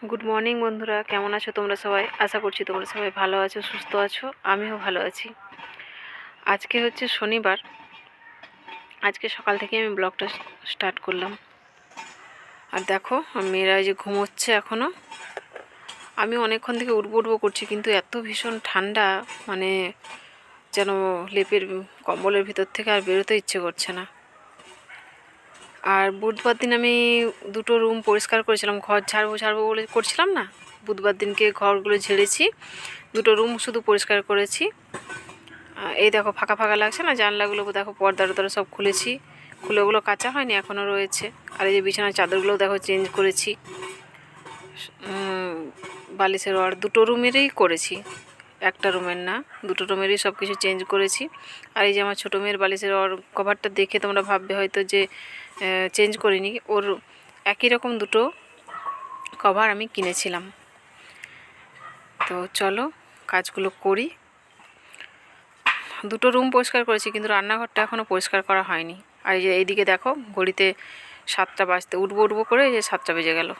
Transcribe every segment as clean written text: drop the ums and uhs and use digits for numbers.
Good morning বন্ধুরা, কেমন আছো তোমরা সবাই? আশা করছি তোমরা সবাই ভালো আছো, সুস্থ আছো। আমিও ভালো আছি। আজকে হচ্ছে শনিবার। আজকে সকাল থেকে আমি ব্লগটা স্টার্ট করলাম। আর দেখো মেয়েরা যে ঘুমোচ্ছে এখনও। আমি অনেকক্ষণ থেকে উঠবো করছি, কিন্তু এত ভীষণ ঠান্ডা, মানে যেন লেপের কম্বলের ভিতর থেকে আর বেরোতে ইচ্ছে করছে না। আর বুধবার দিন আমি দুটো রুম পরিষ্কার করেছিলাম, ঘর ঝাড়বো বলে করছিলাম না। বুধবার দিনকে ঘরগুলো ঝেড়েছি, দুটো রুম শুধু পরিষ্কার করেছি। এই দেখো ফাঁকা ফাঁকা লাগছে না, জানলাগুলো দেখো পর্দা সব খুলেছি, খুলে ওগুলো কাঁচা হয়নি, এখনও রয়েছে। আর এই যে বিছানার চাদরগুলোও দেখো চেঞ্জ করেছি। বালিশের ওয়ার দুটো রুমেরই করেছি, একটা রুমের না, দুটো রুমেরই সব কিছু চেঞ্জ করেছি। আর এই যে আমার ছোটো মেয়ের বালিশের ওর কভারটা দেখে তোমরা ভাববে হয়তো যে চেঞ্জ করিনি, ওর একই রকম দুটো কভার আমি কিনেছিলাম। তো চলো কাজগুলো করি। দুটো রুম পরিষ্কার করেছি, কিন্তু রান্নাঘরটা এখনও পরিষ্কার করা হয়নি। আর এই যে এইদিকে দেখো ঘড়িতে 7টা বাজতে উঠবো করে এই যে 7টা বেজে গেল।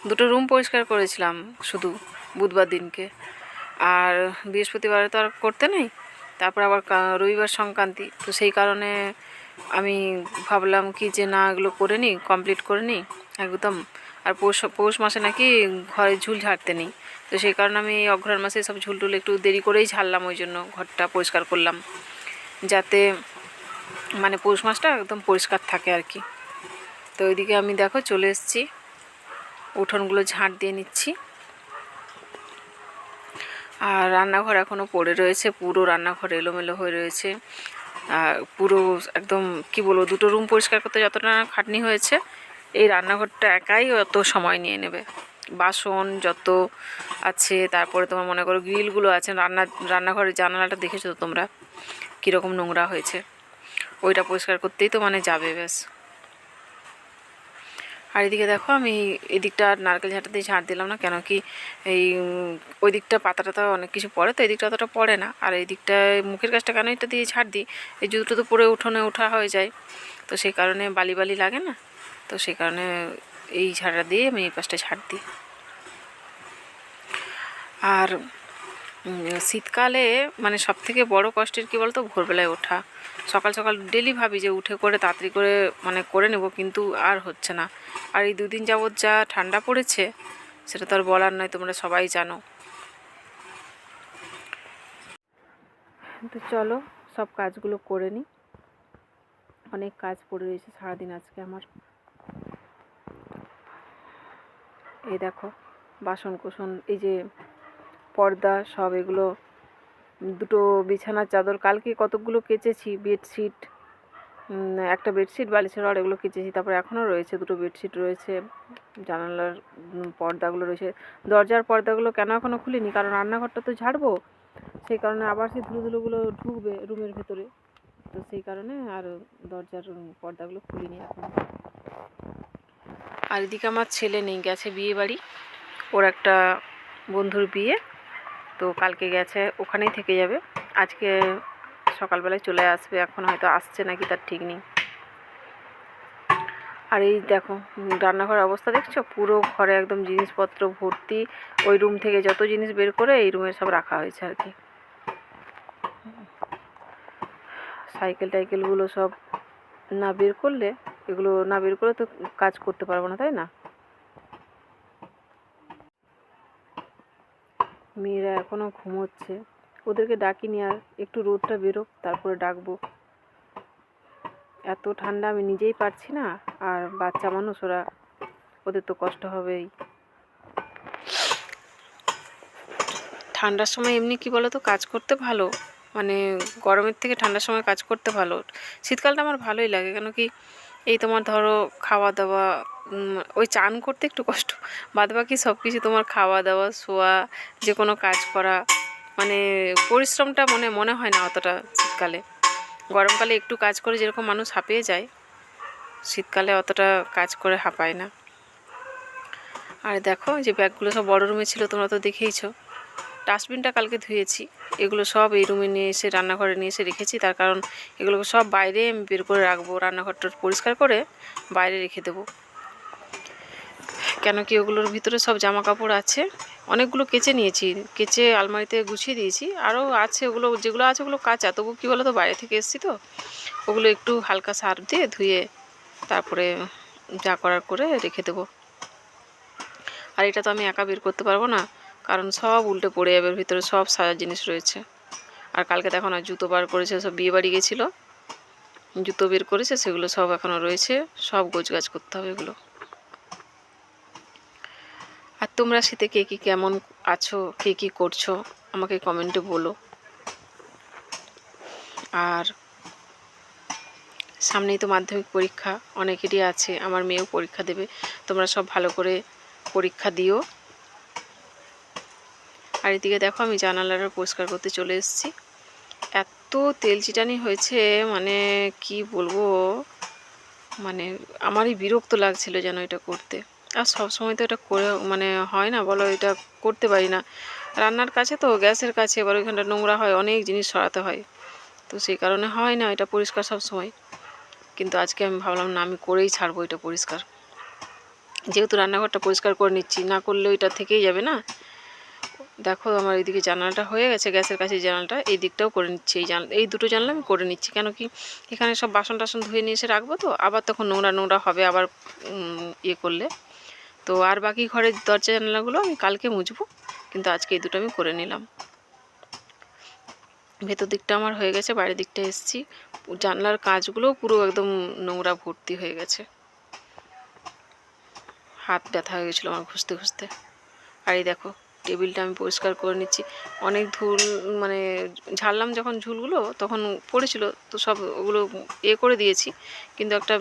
দুটো রুম পরিষ্কার করেছিলাম শুধু বুধবার দিনকে, আর বৃহস্পতিবারে তো আর করতে নেই। তারপর আবার রবিবার সংক্রান্তি, তো সেই কারণে আমি ভাবলাম কি যে না এগুলো করে নিই, কমপ্লিট করে নিই একদম। আর পৌষ মাসে নাকি ঘরে ঝুল ঝাড়তে নেই, তো সেই কারণে আমি অঘ্রাণ মাসে সব ঝুলটুল একটু দেরি করেই ঝাড়লাম, ওই জন্য ঘরটা পরিষ্কার করলাম, যাতে মানে পৌষ মাসটা একদম পরিষ্কার থাকে আর কি। তো ওইদিকে আমি দেখো চলে এসেছি, উঠোনগুলো ঝাঁট দিয়ে নিচ্ছি। আর রান্নাঘর এখনও পড়ে রয়েছে, পুরো রান্নাঘর এলোমেলো হয়ে রয়েছে। পুরো একদম কি বলবো, দুটো রুম পরিষ্কার করতে যতটা খাটনি হয়েছে, এই রান্নাঘরটা একাই অত সময় নিয়ে নেবে। বাসন যত আছে, তারপরে তোমার মনে করো গ্রিলগুলো আছে, রান্নাঘরের জানালাটা দেখেছো তো তোমরা কীরকম নোংরা হয়েছে, ওইটা পরিষ্কার করতেই তো মানে যাবে ব্যাস। আর এদিকে দেখো আমি এদিকটা নারকেল ঝাঁটা দিয়ে ঝাঁট দিলাম না, কেন কি এই ওই দিকটা পাতা অনেক কিছু পড়ে, তো এই দিকটা অতটা পড়ে না। আর এই দিকটায় মুখের কাজটা কেন এটা দিয়ে ঝাঁট দিই, এই জুতো তো পরে উঠোনে ওঠা হয়ে যায়, তো সেই কারণে বালি লাগে না, তো সেই কারণে এই ঝাঁটা দিয়ে আমি এই পাশটা ঝাঁট দিই। আর শীতকালে মানে সবথেকে বড় কষ্টের কী বলতো, ভোরবেলায় ওঠা। সকাল সকাল ডেলি ভাবি যে উঠে করে তাড়াতাড়ি করে মানে করে নেব, কিন্তু আর হচ্ছে না। আর এই দুদিন যাবৎ যা ঠান্ডা পড়েছে সেটা তো আর বলার নয়, তোমরা সবাই জানো। তো চলো সব কাজগুলো করে নিই, অনেক কাজ পড়ে রয়েছে সারাদিন আজকে আমার। এই দেখো বাসন কোসন, এই যে পর্দা সব, এগুলো দুটো বিছানার চাদর কালকে কতকগুলো কেচেছি, বেডশিট, একটা বেডশিট, বালিশের রড, এগুলো কেচেছি। তারপরে এখনও রয়েছে দুটো বেডশিট রয়েছে, জানালার পর্দাগুলো রয়েছে, দরজার পর্দাগুলো কেন এখনও খুলিনি, কারণ রান্নাঘরটা তো ঝাড়বো, সেই কারণে আবার সেই ধুলোগুলো ঢুকবে রুমের ভেতরে, তো সেই কারণে আর দরজার পর্দাগুলো খুলিনি এখন। আর এদিকে আমার ছেলে নেই, গেছে বিয়ে বাড়ি, ওর একটা বন্ধুর বিয়ে, তো কালকে গেছে, ওখানেই থেকে যাবে। আজকে সকালবেলায় চলে আসবে, এখন হয়তো আসছে নাকি তার ঠিক নেই। আর এই দেখো রান্নাঘরের অবস্থা দেখছো, পুরো ঘরে একদম জিনিসপত্র ভর্তি, ওই রুম থেকে যত জিনিস বের করে এই রুমে সব রাখা হয়েছে আর কি। সাইকেল টাইকেলগুলো সব না বের করলে, এগুলো না বের করলে তো কাজ করতে পারবো না, তাই না? মেয়েরা এখনও ঘুমোচ্ছে, ওদেরকে ডাকিনি, আর একটু রোদটা বেরোক তারপরে ডাকবো। এত ঠান্ডা আমি নিজেই পারছি না, আর বাচ্চা মানুষ, ওদের তো কষ্ট হবেই। ঠান্ডার সময় এমনি কি বলো তো, কাজ করতে ভালো, মানে গরমের থেকে ঠান্ডার সময় কাজ করতে ভালো। শীতকালটা আমার ভালোই লাগে, কেন কি এই তোমার ধরো খাওয়া দাওয়া, ওই চান করতে একটু কষ্ট, বাদ বাকি সব কিছু তোমার খাওয়া দাওয়া, শোয়া, যে কোনো কাজ করা, মানে পরিশ্রমটা মনে হয় না অতটা শীতকালে। গরমকালে একটু কাজ করে যেরকম মানুষ হাঁপিয়ে যায়, শীতকালে অতটা কাজ করে হাঁপায় না। আর দেখো যে ব্যাগগুলো সব বড় রুমে ছিল, তোমরা তো দেখেইছো। ডাস্টবিনটা কালকে ধুয়েছি, এগুলো সব এই রুমে নিয়ে এসে রান্নাঘরে নিয়ে এসে রেখেছি, তার কারণ এগুলোকে সব বাইরে আমি বের করে রাখবো, রান্নাঘরটা পরিষ্কার করে বাইরে রেখে দেবো। কেন কি ওগুলোর ভিতরে সব জামা কাপড় আছে, অনেকগুলো কেচে নিয়েছি, কেচে আলমারিতে গুছিয়ে দিয়েছি। আরও আছে, ওগুলো যেগুলো আছে ওগুলো কাঁচা, তবু কী বলো তো, বাইরে থেকে এসেছি তো, ওগুলো একটু হালকা সার্ফ দিয়ে ধুয়ে তারপরে যা করার করে রেখে দেবো। আর এটা তো আমি একা বের করতে পারবো না, কারণ সব উল্টে পড়ে যাবে, এর ভিতরে সব সাজার জিনিস রয়েছে। আর কালকে দেখো না জুতো বার করেছে, সব বিয়ে বাড়ি গেছিলো, জুতো বের করেছে, সেগুলো সব এখনও রয়েছে, সব গোছগাছ করতে হবে এগুলো। আর তোমরা শীতে কে কী কেমন আছো, কে কী করছো আমাকে কমেন্টে বলো। আর সামনেই তো মাধ্যমিক পরীক্ষা, অনেকেরই আছে, আমার মেয়েও পরীক্ষা দেবে। তোমরা সব ভালো করে পরীক্ষা দিও। আর এদিকে দেখো আমি জানালাটা পরিষ্কার করতে চলে এসেছি। এত তেল চিটানি হয়েছে, মানে কি বলবো, মানে আমারই বিরক্ত লাগছিল যেন এটা করতে। আর সব সময় তো এটা করে মানে হয় না বলো, এটা করতে পারি না। রান্নার কাছে তো, গ্যাসের কাছে, এবার ওইখানটা নোংরা হয়, অনেক জিনিস সরাতে হয়, তো সেই কারণে হয় না এটা পরিষ্কার সব সময়। কিন্তু আজকে আমি ভাবলাম না, আমি করেই ছাড়বো এটা পরিষ্কার, যেহেতু রান্নাঘরটা পরিষ্কার করে নিচ্ছি, না করলেও এটা থেকেই যাবে না। দেখো আমার এইদিকে জানালাটা হয়ে গেছে, গ্যাসের কাছে জানালাটা, এই দিকটাও করে নিচ্ছি, এই দুটো জানলা আমি করে নিচ্ছি। কেন কি এখানে সব বাসন টাসন ধুয়ে নিয়ে এসে রাখবো, তো আবার তখন নোংরা নোংরা হবে আবার ইয়ে করলে। তো আর বাকি ঘরের দরজা জানালাগুলো আমি কালকে মুছবো, কিন্তু আজকে এই দুটো আমি করে নিলাম। ভেতর দিকটা আমার হয়ে গেছে, বাইরের দিকটা এসেছি, জানলার কাঁচগুলোও পুরো একদম নোংরা ভর্তি হয়ে গেছে, হাত ব্যথা হয়ে গেছিলো আমার খুঁজতে খুঁজতে। আর এই দেখো টেবিলটা আমি পরিষ্কার করে নিচ্ছি, অনেক ধুল, মানে ঝাড়লাম যখন ঝুলগুলো তখন পড়েছিল, তো সব ওগুলো করে দিয়েছি, কিন্তু একটা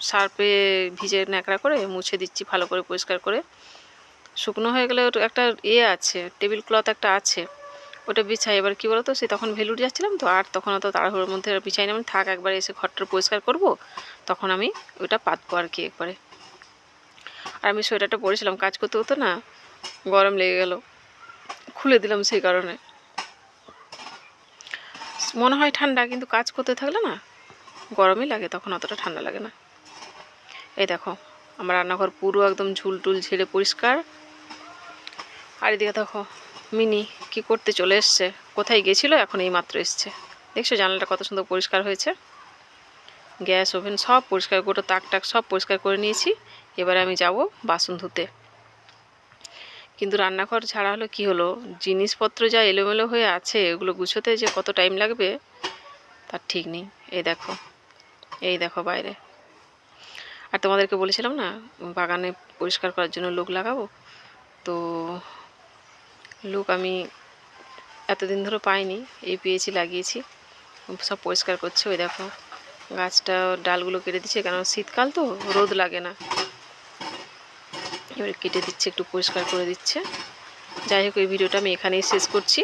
সার্ফে ভিজে ন্যাকড়া করে মুছে দিচ্ছি ভালো করে পরিষ্কার করে। শুকনো হয়ে গেলে একটা আছে, টেবিল ক্লথ একটা আছে, ওটা বিছাই। এবার কী বলো তো, সে তখন ভেলুর যাচ্ছিলাম তো, আর তখন অত তাড়াহুড়োর মধ্যে বিছাই না, থাক একবার এসে ঘরটা পরিষ্কার করব, তখন আমি ওইটা পাতবো আর কি একবারে। আর আমি সোয়েটারটা পরেছিলাম, কাজ করতে হতো না, গরম লেগে গেল, খুলে দিলাম, সেই কারণে। মনে হয় ঠান্ডা, কিন্তু কাজ করতে থাকলে না গরমই লাগে, তখন অতটা ঠান্ডা লাগে না। এই দেখো আমার রান্নাঘর পুরো একদম ঝুলটুল ঝেড়ে পরিষ্কার। আর এদিকে দেখো মিনি কি করতে চলে এসছে, কোথায় গেছিলো, এখন এই মাত্র এসছে। দেখছো জানলাটা কত সুন্দর পরিষ্কার হয়েছে, গ্যাস ওভেন সব পরিষ্কার, গোটা তাক টাক সব পরিষ্কার করে নিয়েছি। এবারে আমি যাব বাসন ধুতে। কিন্তু রান্নাঘর ছাড়া হলো কি হলো, জিনিসপত্র যা এলোমেলো হয়ে আছে, ওগুলো গুছোতে যে কত টাইম লাগবে তার ঠিক নেই। এই দেখো বাইরে। আর তোমাদেরকে বলেছিলাম না বাগানে পরিষ্কার করার জন্য লোক লাগাবো, তো লোক আমি এতদিন ধরে পাইনি, এই পেয়েছি, লাগিয়েছি, সব পরিষ্কার করছে। ওই দেখো গাছটা ডালগুলো কেটে দিচ্ছে, কেন শীতকাল তো রোদ লাগে না, এবারে কেটে দিচ্ছে, একটু পরিষ্কার করে দিচ্ছে। যাই হোক এই ভিডিওটা আমি এখানেই শেষ করছি।